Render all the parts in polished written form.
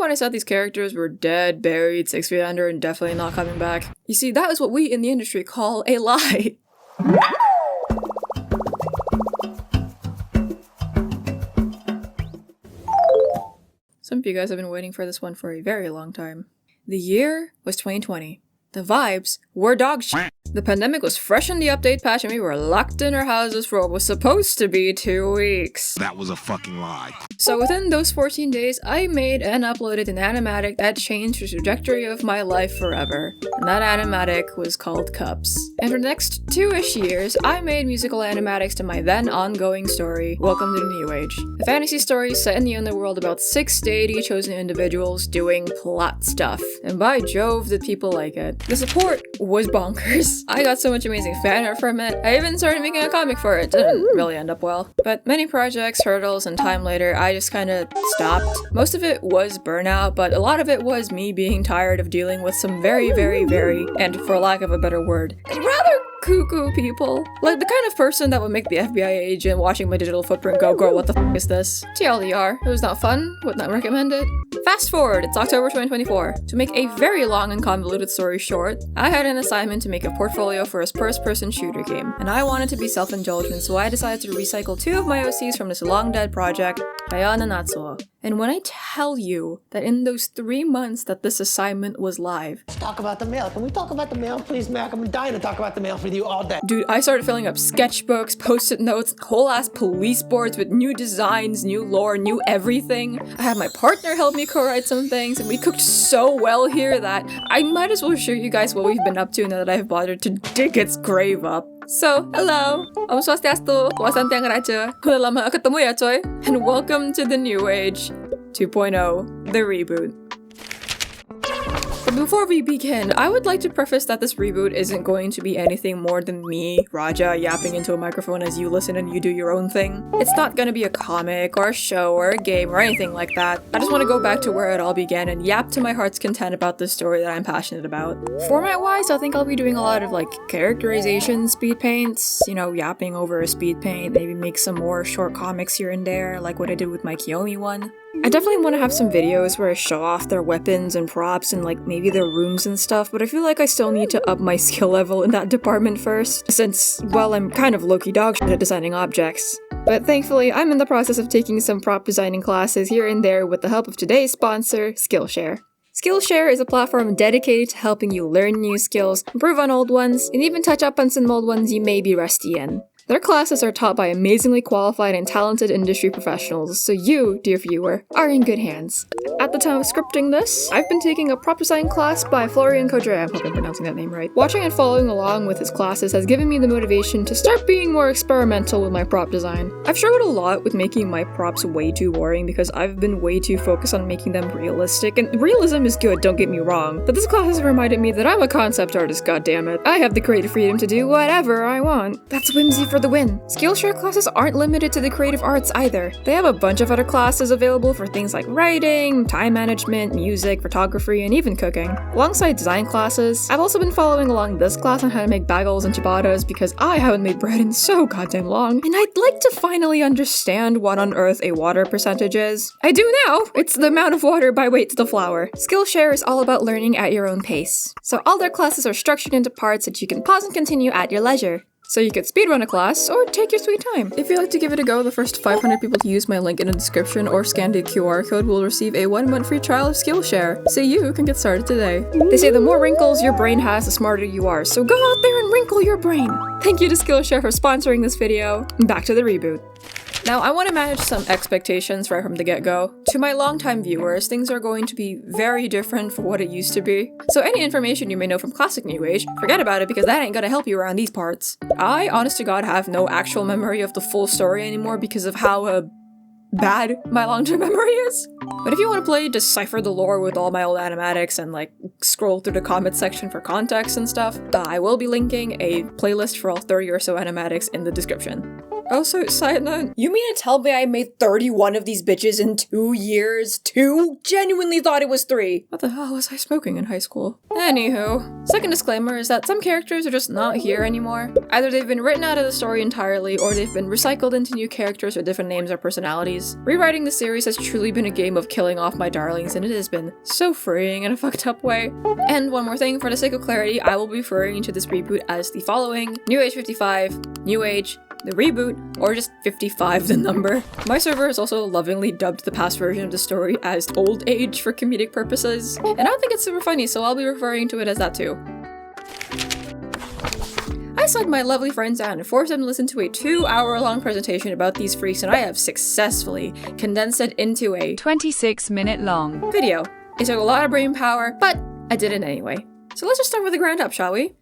when I said these characters were dead, buried, 6 feet under, and definitely not coming back? You see, that is what we in the industry call a lie. Some of you guys have been waiting for this one for a very long time. The year was 2020. The vibes were dog shit. The pandemic was fresh in the update patch and we were locked in our houses for what was supposed to be 2 weeks. That was a fucking lie. So within those 14 days, I made and uploaded an animatic that changed the trajectory of my life forever. And that animatic was called Cups. And for the next 2-ish years, I made musical animatics to my then ongoing story, Welcome to the New Age. A fantasy story set in the underworld about 6 deity chosen individuals doing plot stuff. And by Jove, did people like it. The support was bonkers. I got so much amazing fan art from it. I even started making a comic for it. Didn't really end up well. But many projects, hurdles, and time later, I just kinda stopped. Most of it was burnout, but a lot of it was me being tired of dealing with some very, and for lack of a better word, rather cuckoo people. Like the kind of person that would make the FBI agent watching my digital footprint go, girl, what the f is this? TLDR, it was not fun, would not recommend it. Fast forward, it's October 2024. To make a very long and convoluted story short, I had an assignment to make a portfolio for a first-person shooter game, and I wanted to be self-indulgent, so I decided to recycle 2 of my OCs from this long-dead project, Ryeon and Natsuo. And when I tell you that in those 3 months that this assignment was live... Let's talk about the mail. Can we talk about the mail, please, Mac? I'm dying to talk about the mail with you all day. Dude, I started filling up sketchbooks, post-it notes, whole-ass police boards with new designs, new lore, new everything. I had my partner help me co-write some things, and we cooked so well here that I might as well show you guys what we've been up to now that I've bothered to dig its grave up. So, hello! Om Swastiastu, Wasan Tiang Raja, udah lama gak ketemu ya coy, and welcome to the New Age 2.0, the reboot. But before we begin, I would like to preface that this reboot isn't going to be anything more than me, Raja, yapping into a microphone as you listen and you do your own thing. It's not gonna be a comic, or a show, or a game, or anything like that. I just want to go back to where it all began and yap to my heart's content about this story that I'm passionate about. Format-wise, I think I'll be doing a lot of, like, characterization speed paints, you know, yapping over a speed paint, maybe make some more short comics here and there, like what I did with my Kiyomi one. I definitely want to have some videos where I show off their weapons and props and like maybe their rooms and stuff, but I feel like I still need to up my skill level in that department first, since, well, I'm kind of low-key dog shit at designing objects. But thankfully, I'm in the process of taking some prop designing classes here and there with the help of today's sponsor, Skillshare. Skillshare is a platform dedicated to helping you learn new skills, improve on old ones, and even touch up on some old ones you may be rusty in. Their classes are taught by amazingly qualified and talented industry professionals, so you, dear viewer, are in good hands. At the time of scripting this, I've been taking a prop design class by Ryeon Kanvas. I hope I'm pronouncing that name right. Watching and following along with his classes has given me the motivation to start being more experimental with my prop design. I've struggled a lot with making my props way too boring because I've been way too focused on making them realistic, and realism is good, don't get me wrong, but this class has reminded me that I'm a concept artist, goddammit. I have the creative freedom to do whatever I want. That's whimsy for the win. Skillshare classes aren't limited to the creative arts either. They have a bunch of other classes available for things like writing, time management, music, photography, and even cooking. Alongside design classes, I've also been following along this class on how to make bagels and ciabattas because I haven't made bread in so goddamn long, and I'd like to finally understand what on earth a water percentage is. I do now! It's the amount of water by weight to the flour. Skillshare is all about learning at your own pace. So all their classes are structured into parts that you can pause and continue at your leisure. So you could speedrun a class, or take your sweet time. If you'd like to give it a go, the first 500 people to use my link in the description or scan the QR code will receive a 1-month free trial of Skillshare, so you can get started today. They say the more wrinkles your brain has, the smarter you are, so go out there and wrinkle your brain! Thank you to Skillshare for sponsoring this video. Back to the reboot. Now, I want to manage some expectations right from the get-go. To my longtime viewers, things are going to be very different from what it used to be. So any information you may know from classic New Age, forget about it because that ain't gonna help you around these parts. I, honest to God, have no actual memory of the full story anymore because of how, bad my long-term memory is. But if you want to play Decipher the Lore with all my old animatics and like scroll through the comment section for context and stuff, I will be linking a playlist for all 30 or so animatics in the description. Also, side note, you mean to tell me I made 31 of these bitches in 2 years? 2? Genuinely thought it was 3. What the hell was I smoking in high school? Anywho, second disclaimer is that some characters are just not here anymore. Either they've been written out of the story entirely, or they've been recycled into new characters with different names or personalities. Rewriting the series has truly been a game of killing off my darlings, and it has been so freeing in a fucked up way. And one more thing, for the sake of clarity, I will be referring to this reboot as the following: New Age 55, New Age, the Reboot, or just 55 the number. My server has also lovingly dubbed the past version of the story as Old Age for comedic purposes, and I don't think it's super funny, so I'll be referring to it as that too. I sat my lovely friends down and forced them to listen to a 2-hour-long presentation about these freaks, and I have successfully condensed it into a 26-minute long video. It took a lot of brain power, but I did it anyway. So let's just start with the ground up, shall we?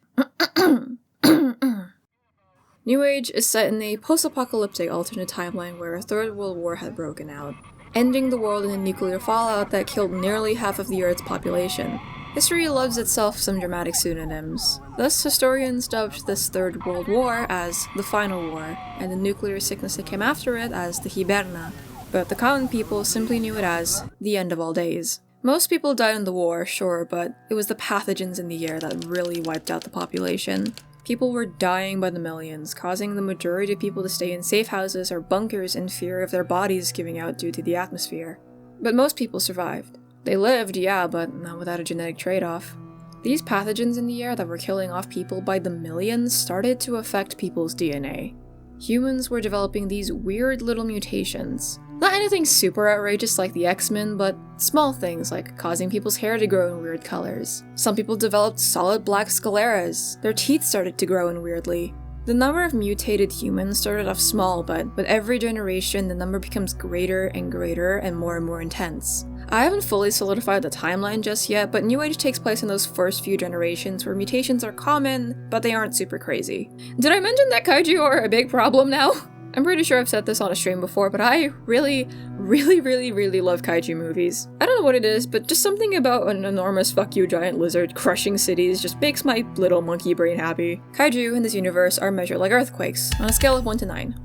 New Age is set in a post-apocalyptic alternate timeline where a third world war had broken out, ending the world in a nuclear fallout that killed nearly half of the Earth's population. History loves itself some dramatic pseudonyms. Thus, historians dubbed this Third World War as the Final War, and the nuclear sickness that came after it as the Hiberna. But the common people simply knew it as the end of all days. Most people died in the war, sure, but it was the pathogens in the air that really wiped out the population. People were dying by the millions, causing the majority of people to stay in safe houses or bunkers in fear of their bodies giving out due to the atmosphere. But most people survived. They lived, yeah, but not without a genetic trade-off. These pathogens in the air that were killing off people by the millions started to affect people's DNA. Humans were developing these weird little mutations. Not anything super outrageous like the X-Men, but small things like causing people's hair to grow in weird colors. Some people developed solid black scleras. Their teeth started to grow in weirdly. The number of mutated humans started off small, but with every generation the number becomes greater and greater and more intense. I haven't fully solidified the timeline just yet, but New Age takes place in those first few generations where mutations are common, but they aren't super crazy. Did I mention that kaiju are a big problem now? I'm pretty sure I've said this on a stream before, but I really love kaiju movies. I don't know what it is, but just something about an enormous fuck you giant lizard crushing cities just makes my little monkey brain happy. Kaiju in this universe are measured like earthquakes, on a scale of 1 to 9.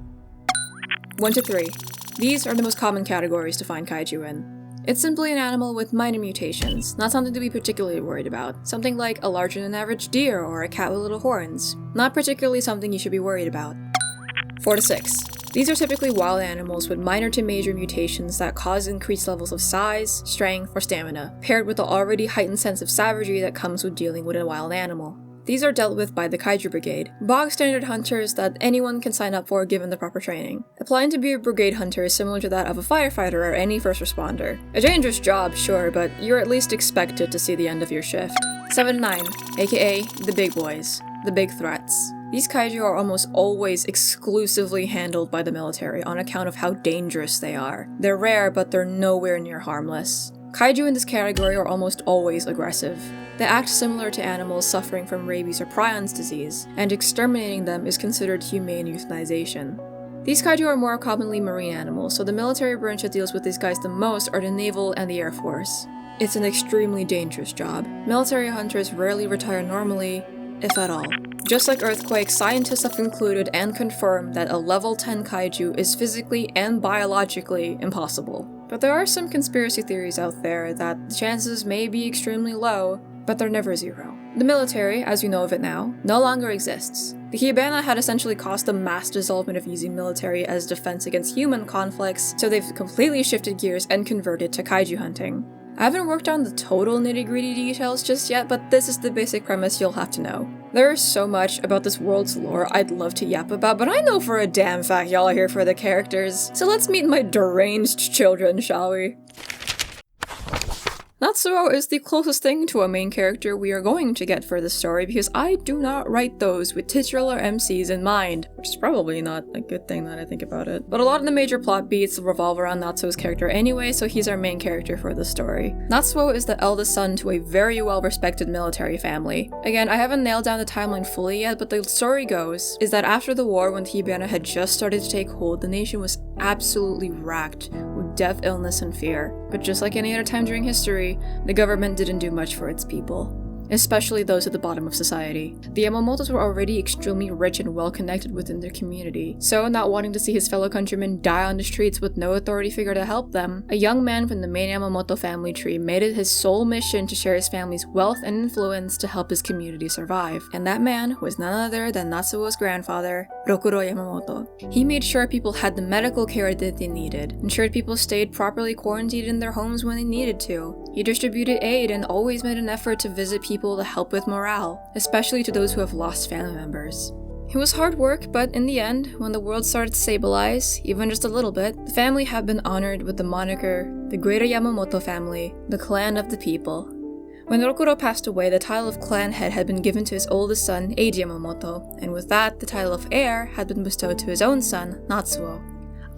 1 to 3. These are the most common categories to find kaiju in. It's simply an animal with minor mutations, not something to be particularly worried about. Something like a larger than average deer or a cat with little horns. Not particularly something you should be worried about. 4 to 6. These are typically wild animals with minor to major mutations that cause increased levels of size, strength, or stamina, paired with the already heightened sense of savagery that comes with dealing with a wild animal. These are dealt with by the Kaiju Brigade, bog standard hunters that anyone can sign up for given the proper training. Applying to be a brigade hunter is similar to that of a firefighter or any first responder. A dangerous job, sure, but you're at least expected to see the end of your shift. 7 to 9, aka the big boys, the big threats. These kaiju are almost always exclusively handled by the military on account of how dangerous they are. They're rare, but they're nowhere near harmless. Kaiju in this category are almost always aggressive. They act similar to animals suffering from rabies or prions disease, and exterminating them is considered humane euthanization. These kaiju are more commonly marine animals, so the military branch that deals with these guys the most are the Naval and the Air Force. It's an extremely dangerous job. Military hunters rarely retire normally, if at all. Just like earthquakes, scientists have concluded and confirmed that a level 10 kaiju is physically and biologically impossible. But there are some conspiracy theories out there that the chances may be extremely low, but they're never zero. The military, as we know of it now, no longer exists. The Hiberna had essentially caused the mass development of using military as defense against human conflicts, so they've completely shifted gears and converted to kaiju hunting. I haven't worked on the total nitty-gritty details just yet, but this is the basic premise you'll have to know. There is so much about this world's lore I'd love to yap about, but I know for a damn fact y'all are here for the characters. So let's meet my deranged children, shall we? Natsuo is the closest thing to a main character we are going to get for this story because I do not write those with titular MCs in mind, which is probably not a good thing that I think about it. But a lot of the major plot beats revolve around Natsuo's character anyway, so he's our main character for the story. Natsuo is the eldest son to a very well-respected military family. Again, I haven't nailed down the timeline fully yet, but the story goes is that after the war, when the Hiberna had just started to take hold, the nation was absolutely racked with death, illness, and fear. But just like any other time during history, the government didn't do much for its people. especially those at the bottom of society. The Yamamotos were already extremely rich and well-connected within their community, so not wanting to see his fellow countrymen die on the streets with no authority figure to help them, a young man from the main Yamamoto family tree made it his sole mission to share his family's wealth and influence to help his community survive. And that man was none other than Natsuo's grandfather, Rokuro Yamamoto. He made sure people had the medical care that they needed, ensured people stayed properly quarantined in their homes when they needed to. He distributed aid and always made an effort to visit people to help with morale, especially to those who have lost family members. It was hard work, but in the end, when the world started to stabilize, even just a little bit, the family had been honored with the moniker, the Greater Yamamoto Family, the Clan of the People. When Rokuro passed away, the title of clan head had been given to his oldest son, Eiji Yamamoto, and with that, the title of heir had been bestowed to his own son, Natsuo.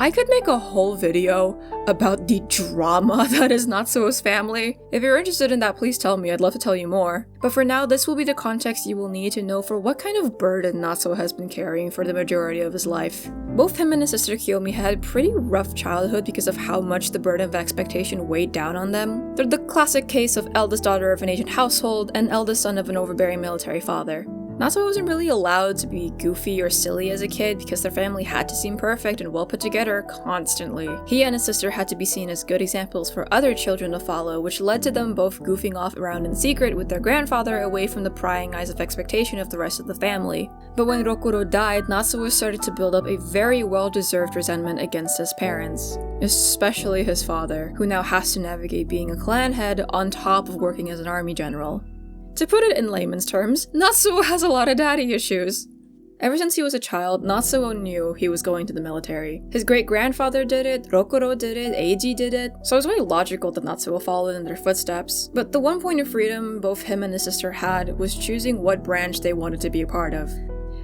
I could make a whole video about the drama that is Natsuo's family. If you're interested in that, please tell me, I'd love to tell you more. But for now, this will be the context you will need to know for what kind of burden Natsuo has been carrying for the majority of his life. Both him and his sister Kiyomi had a pretty rough childhood because of how much the burden of expectation weighed down on them. They're the classic case of eldest daughter of an Asian household and eldest son of an overbearing military father. Natsuo wasn't really allowed to be goofy or silly as a kid because their family had to seem perfect and well put together constantly. He and his sister had to be seen as good examples for other children to follow, which led to them both goofing off around in secret with their grandfather away from the prying eyes of expectation of the rest of the family. But when Rokuro died, Natsuo started to build up a very well-deserved resentment against his parents, especially his father, who now has to navigate being a clan head on top of working as an army general. To put it in layman's terms, Natsuo has a lot of daddy issues. Ever since he was a child, Natsuo knew he was going to the military. His great-grandfather did it, Rokuro did it, Eiji did it, so it was very logical that Natsuo followed in their footsteps. But the one point of freedom both him and his sister had was choosing what branch they wanted to be a part of.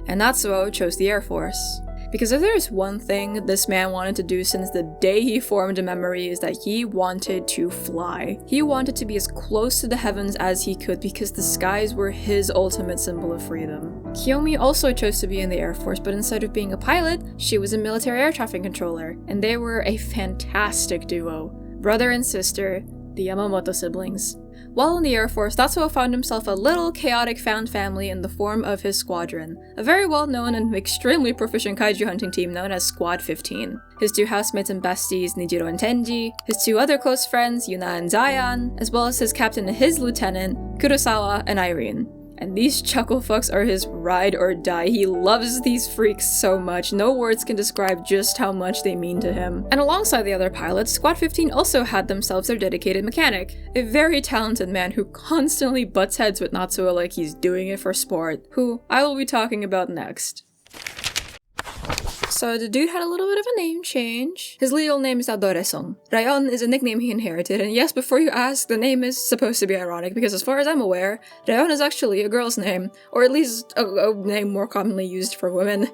And Natsuo chose the Air Force. Because if there is one thing this man wanted to do since the day he formed a memory is that he wanted to fly. He wanted to be as close to the heavens as he could because the skies were his ultimate symbol of freedom. Kiyomi also chose to be in the Air Force, but instead of being a pilot, she was a military air traffic controller, and they were a fantastic duo. Brother and sister, the Yamamoto siblings. While in the Air Force, Natsuo found himself a little chaotic found family in the form of his squadron, a very well-known and extremely proficient kaiju hunting team known as Squad 15. His two housemates and besties, Nijiro and Tenji, his two other close friends, Yuna and Zayan, as well as his captain and his lieutenant, Kurosawa and Irene. And these chuckle fucks are his ride or die. He loves these freaks so much, no words can describe just how much they mean to him. And alongside the other pilots, Squad 15 also had themselves their dedicated mechanic, a very talented man who constantly butts heads with Natsuo like he's doing it for sport, who I will be talking about next. So the dude had a little bit of a name change. His legal name is Adoresong. Ryeon is a nickname he inherited, and yes, before you ask, the name is supposed to be ironic, because as far as I'm aware, Ryeon is actually a girl's name, or at least a name more commonly used for women.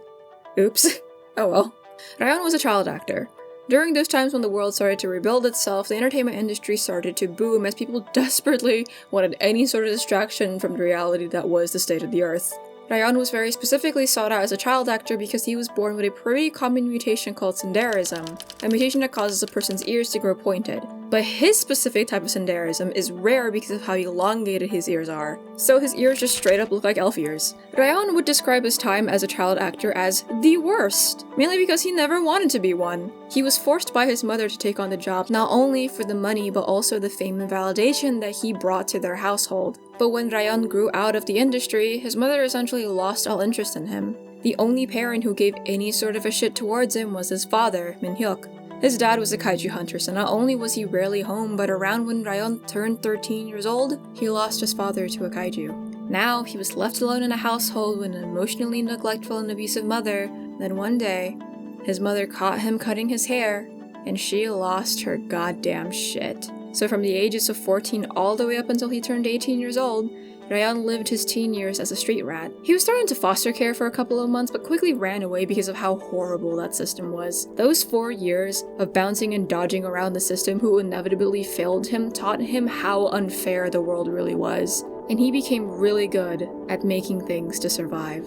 Oops. Oh well. Ryeon was a child actor. During those times when the world started to rebuild itself, the entertainment industry started to boom as people desperately wanted any sort of distraction from the reality that was the state of the earth. Ryeon was very specifically sought out as a child actor because he was born with a pretty common mutation called synderism, a mutation that causes a person's ears to grow pointed. But his specific type of synderism is rare because of how elongated his ears are, so his ears just straight up look like elf ears. Ryeon would describe his time as a child actor as the worst, mainly because he never wanted to be one. He was forced by his mother to take on the job not only for the money but also the fame and validation that he brought to their household. But when Ryeon grew out of the industry, his mother essentially lost all interest in him. The only parent who gave any sort of a shit towards him was his father, Min-hyuk. His dad was a kaiju hunter, so not only was he rarely home, but around when Ryeon turned 13 years old, he lost his father to a kaiju. Now, he was left alone in a household with an emotionally neglectful and abusive mother. Then one day, his mother caught him cutting his hair, and she lost her goddamn shit. So from the ages of 14 all the way up until he turned 18 years old, Ryeon lived his teen years as a street rat. He was thrown into foster care for a couple of months, but quickly ran away because of how horrible that system was. Those 4 years of bouncing and dodging around the system who inevitably failed him taught him how unfair the world really was, and he became really good at making things to survive.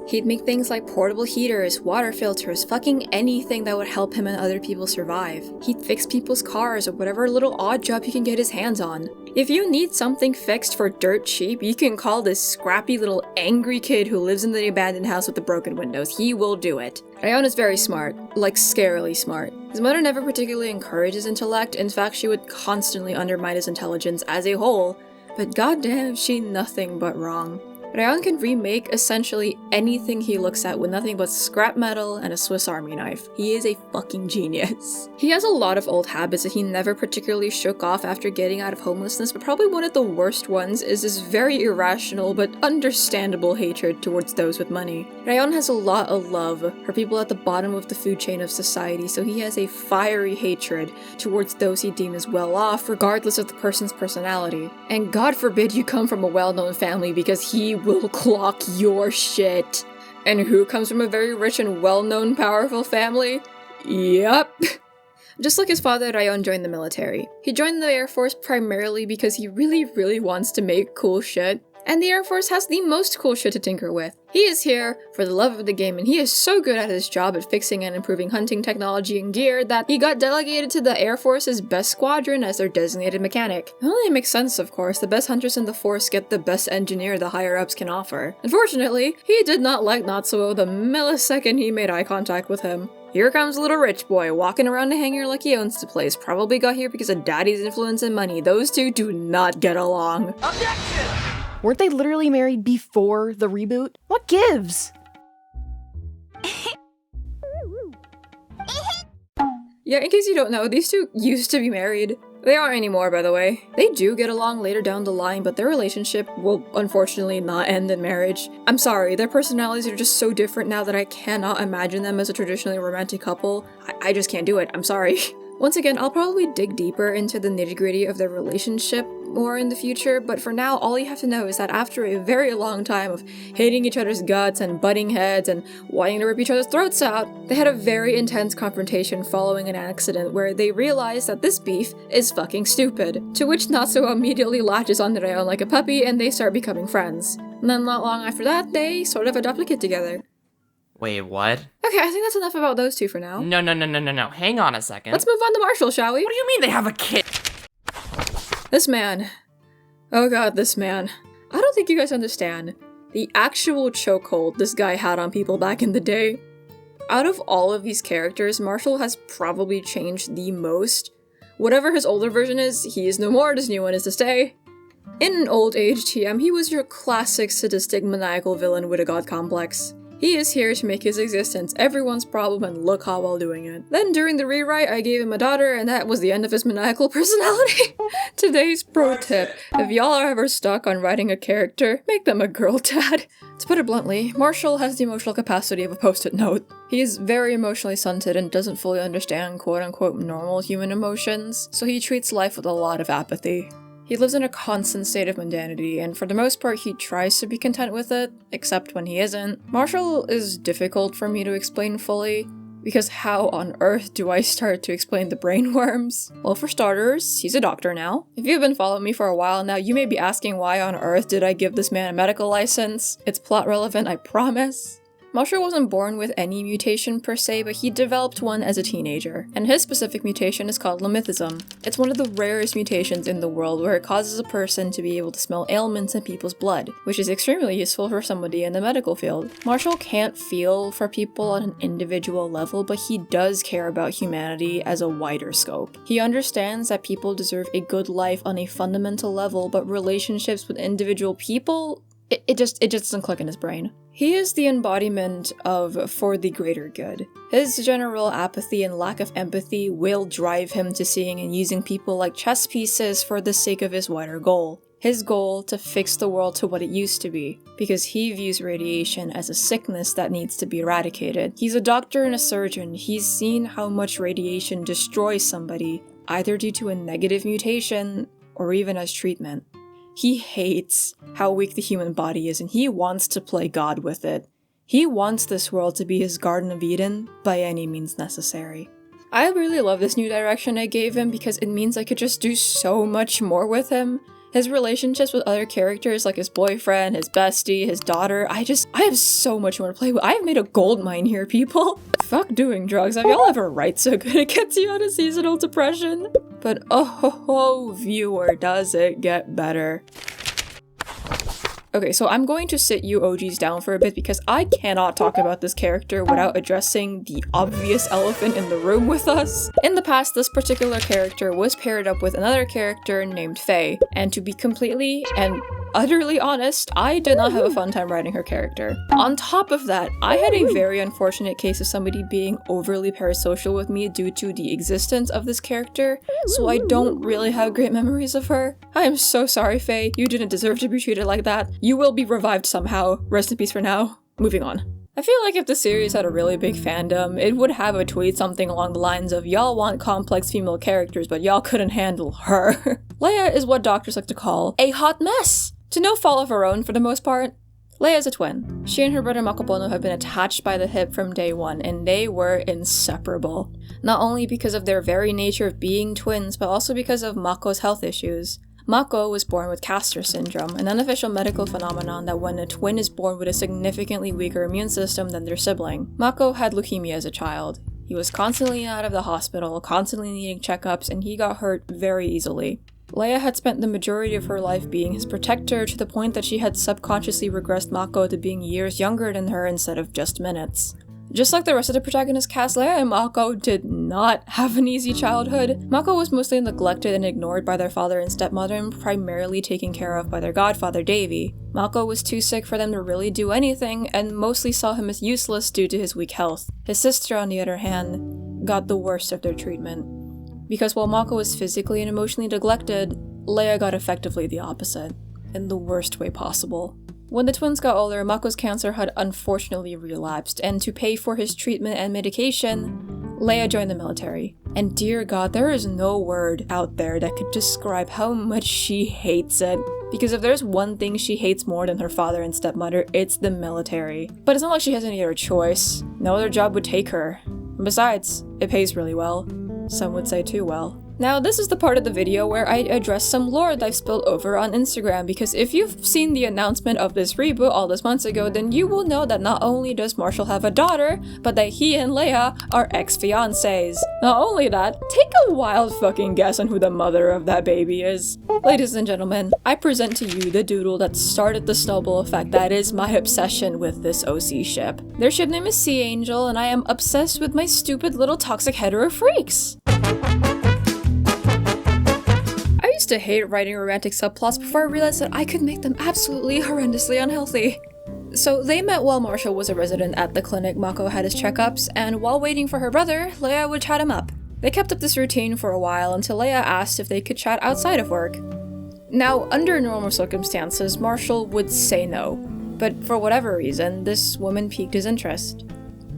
He'd make things like portable heaters, water filters, fucking anything that would help him and other people survive. He'd fix people's cars or whatever little odd job he can get his hands on. If you need something fixed for dirt cheap, you can call this scrappy little angry kid who lives in the abandoned house with the broken windows. He will do it. Ryeon is very smart, like scarily smart. His mother never particularly encouraged his intellect. In fact, she would constantly undermine his intelligence as a whole, but goddamn, she nothing but wrong. Ryeon can remake essentially anything he looks at with nothing but scrap metal and a Swiss Army knife. He is a fucking genius. He has a lot of old habits that he never particularly shook off after getting out of homelessness, but probably one of the worst ones is this very irrational but understandable hatred towards those with money. Ryeon has a lot of love for people at the bottom of the food chain of society, so he has a fiery hatred towards those he deems well off, regardless of the person's personality. And God forbid you come from a well-known family, because he will clock your shit. And who comes from a very rich and well-known powerful family? Yep. Just like his father, Ryeon joined the military. He joined the Air Force primarily because he really wants to make cool shit. And the Air Force has the most cool shit to tinker with. He is here for the love of the game, and he is so good at his job at fixing and improving hunting technology and gear that he got delegated to the Air Force's best squadron as their designated mechanic. It only makes sense, of course. The best hunters in the force get the best engineer the higher-ups can offer. Unfortunately, he did not like Natsuo the millisecond he made eye contact with him. Here comes a little rich boy, walking around the hangar like he owns the place. Probably got here because of daddy's influence and money. Those two do not get along. Objection! Weren't they literally married before the reboot? What gives? Yeah, in case you don't know, these two used to be married. They aren't anymore, by the way. They do get along later down the line, but their relationship will unfortunately not end in marriage. I'm sorry, their personalities are just so different now that I cannot imagine them as a traditionally romantic couple. I just can't do it, I'm sorry. Once again, I'll probably dig deeper into the nitty-gritty of their relationship more in the future, but for now, all you have to know is that after a very long time of hating each other's guts and butting heads and wanting to rip each other's throats out, they had a very intense confrontation following an accident where they realized that this beef is fucking stupid. To which Natsuo immediately latches on Ryeon like a puppy and they start becoming friends. And then not long after that, they sort of adopt a kid together. Wait, what? Okay, I think that's enough about those two for now. No. Hang on a second. Let's move on to Marshall, shall we? What do you mean they have a kid? This man. Oh god, this man. I don't think you guys understand the actual chokehold this guy had on people back in the day. Out of all of these characters, Marshall has probably changed the most. Whatever his older version is, he is no more, this new one is to stay. In an old age TM, he was your classic sadistic maniacal villain with a god complex. He is here to make his existence everyone's problem and look hot while doing it. Then during the rewrite, I gave him a daughter and that was the end of his maniacal personality. Today's pro tip, if y'all are ever stuck on writing a character, make them a girl dad. To put it bluntly, Marshall has the emotional capacity of a post-it note. He is very emotionally stunted and doesn't fully understand quote-unquote normal human emotions, so he treats life with a lot of apathy. He lives in a constant state of mundanity, and for the most part he tries to be content with it, except when he isn't. Marshall is difficult for me to explain fully, because how on earth do I start to explain the brainworms? Well, for starters, he's a doctor now. If you've been following me for a while now, you may be asking why on earth did I give this man a medical license? It's plot relevant, I promise. Marshall wasn't born with any mutation per se, but he developed one as a teenager, and his specific mutation is called limithysm. It's one of the rarest mutations in the world where it causes a person to be able to smell ailments in people's blood, which is extremely useful for somebody in the medical field. Marshall can't feel for people on an individual level, but he does care about humanity as a wider scope. He understands that people deserve a good life on a fundamental level, but relationships with individual people, it just doesn't click in his brain. He is the embodiment of for the greater good. His general apathy and lack of empathy will drive him to seeing and using people like chess pieces for the sake of his wider goal. His goal to fix the world to what it used to be, because he views radiation as a sickness that needs to be eradicated. He's a doctor and a surgeon. He's seen how much radiation destroys somebody, either due to a negative mutation or even as treatment. He hates how weak the human body is, and he wants to play God with it. He wants this world to be his Garden of Eden by any means necessary. I really love this new direction I gave him because it means I could just do so much more with him. His relationships with other characters like his boyfriend, his bestie, his daughter, I have so much more to play with. I have made a gold mine here, people. Fuck doing drugs. Have y'all ever write so good it gets you out of seasonal depression? But oh, viewer, does it get better. Okay, so I'm going to sit you OGs down for a bit because I cannot talk about this character without addressing the obvious elephant in the room with us. In the past, this particular character was paired up with another character named Faye, and to be completely and utterly honest, I did not have a fun time writing her character. On top of that, I had a very unfortunate case of somebody being overly parasocial with me due to the existence of this character, so I don't really have great memories of her. I am so sorry, Faye. You didn't deserve to be treated like that. You will be revived somehow. Rest in peace for now. Moving on. I feel like if the series had a really big fandom, it would have a tweet something along the lines of y'all want complex female characters, but y'all couldn't handle her. Leia is what doctors like to call a hot mess. To no fault of her own for the most part. Leia is a twin. She and her brother Makobono have been attached by the hip from day one, and they were inseparable. Not only because of their very nature of being twins, but also because of Mako's health issues. Mako was born with Castor syndrome, an unofficial medical phenomenon that when a twin is born with a significantly weaker immune system than their sibling. Mako had leukemia as a child. He was constantly out of the hospital, constantly needing checkups, and he got hurt very easily. Leia had spent the majority of her life being his protector to the point that she had subconsciously regressed Mako to being years younger than her instead of just minutes. Just like the rest of the protagonist cast, Leia and Mako did not have an easy childhood. Mako was mostly neglected and ignored by their father and stepmother and primarily taken care of by their godfather Davy. Mako was too sick for them to really do anything and mostly saw him as useless due to his weak health. His sister, on the other hand, got the worst of their treatment. Because while Mako was physically and emotionally neglected, Leia got effectively the opposite, in the worst way possible. When the twins got older, Mako's cancer had unfortunately relapsed, and to pay for his treatment and medication, Leia joined the military. And dear God, there is no word out there that could describe how much she hates it. Because if there's one thing she hates more than her father and stepmother, it's the military. But it's not like she has any other choice. No other job would take her. And besides, it pays really well. Some would say too well. Now, this is the part of the video where I address some lore that I've spilled over on Instagram, because if you've seen the announcement of this reboot all those months ago, then you will know that not only does Marshall have a daughter, but that he and Leia are ex-fiancés. Not only that, take a wild fucking guess on who the mother of that baby is. Ladies and gentlemen, I present to you the doodle that started the snowball effect that is my obsession with this OC ship. Their ship name is Sea Angel, and I am obsessed with my stupid little toxic hetero freaks. I used to hate writing romantic subplots before I realized that I could make them absolutely horrendously unhealthy. So they met while Marshall was a resident at the clinic Mako had his checkups, and while waiting for her brother, Leia would chat him up. They kept up this routine for a while until Leia asked if they could chat outside of work. Now, under normal circumstances, Marshall would say no, but for whatever reason, this woman piqued his interest.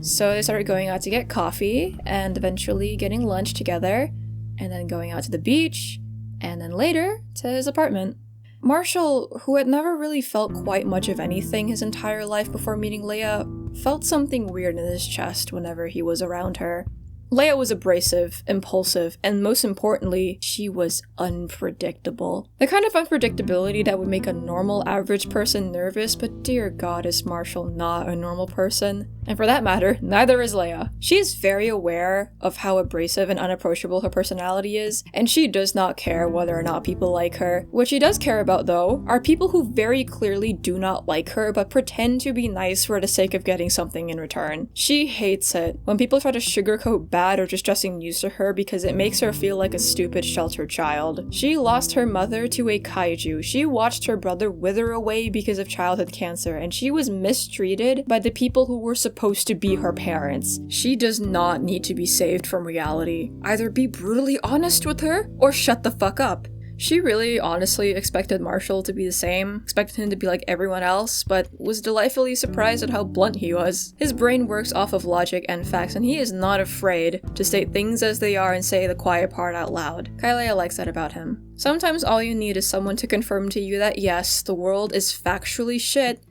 So they started going out to get coffee, and eventually getting lunch together, and then going out to the beach, and then later to his apartment. Marshall, who had never really felt quite much of anything his entire life before meeting Leia, felt something weird in his chest whenever he was around her. Leia was abrasive, impulsive, and most importantly, she was unpredictable. The kind of unpredictability that would make a normal average person nervous, but dear God, is Marshall not a normal person? And for that matter, neither is Leia. She is very aware of how abrasive and unapproachable her personality is, and she does not care whether or not people like her. What she does care about, though, are people who very clearly do not like her but pretend to be nice for the sake of getting something in return. She hates it when people try to sugarcoat bad or distressing news to her because it makes her feel like a stupid, sheltered child. She lost her mother to a kaiju. She watched her brother wither away because of childhood cancer, and she was mistreated by the people who were supposed to be her parents. She does not need to be saved from reality. Either be brutally honest with her, or shut the fuck up. She really honestly expected Marshall to be the same, expected him to be like everyone else, but was delightfully surprised at how blunt he was. His brain works off of logic and facts, and he is not afraid to state things as they are and say the quiet part out loud. Kailea likes that about him. Sometimes all you need is someone to confirm to you that yes, the world is factually shit,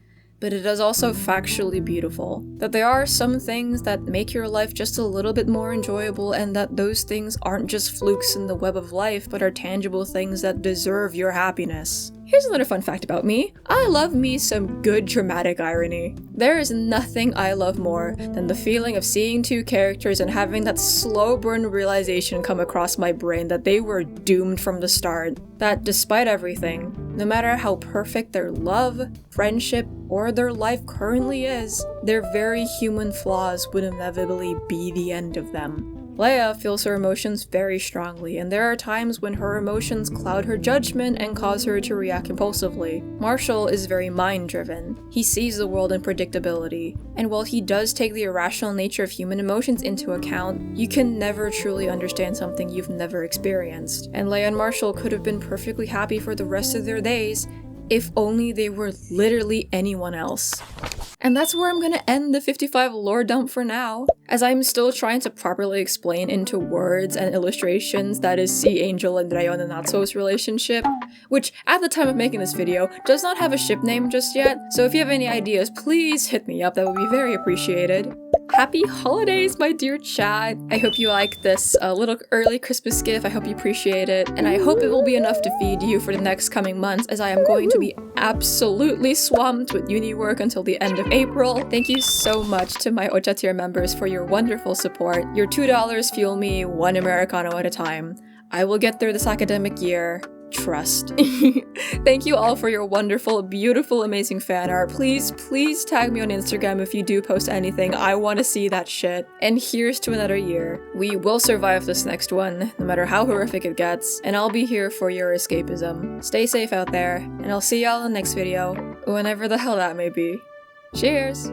but it is also factually beautiful. That there are some things that make your life just a little bit more enjoyable, and that those things aren't just flukes in the web of life, but are tangible things that deserve your happiness. Here's another fun fact about me. I love me some good dramatic irony. There is nothing I love more than the feeling of seeing two characters and having that slow burn realization come across my brain that they were doomed from the start. That despite everything, no matter how perfect their love, friendship, or their life currently is, their very human flaws would inevitably be the end of them. Leia feels her emotions very strongly, and there are times when her emotions cloud her judgment and cause her to react impulsively. Marshall is very mind-driven. He sees the world in predictability, and while he does take the irrational nature of human emotions into account, you can never truly understand something you've never experienced. And Leia and Marshall could have been perfectly happy for the rest of their days if only they were literally anyone else. And that's where I'm gonna end the 55 lore dump for now, as I'm still trying to properly explain into words and illustrations that is Sea Angel and Ryeon and Natsuo's relationship, which at the time of making this video does not have a ship name just yet, so if you have any ideas, please hit me up, that would be very appreciated. Happy holidays, my dear chat! I hope you like this little early Christmas gift, I hope you appreciate it, and I hope it will be enough to feed you for the next coming months, as I am going to be absolutely swamped with uni work until the end of April. Thank you so much to my Ocha tier members for your wonderful support. Your $2 fuel me one Americano at a time. I will get through this academic year. Trust. Thank you all for your wonderful, beautiful, amazing fan art. Please tag me on Instagram if you do post anything. I want to see that shit. And here's to another year. We will survive this next one, no matter how horrific it gets, and I'll be here for your escapism. Stay safe out there, and I'll see y'all in the next video, whenever the hell that may be. Cheers!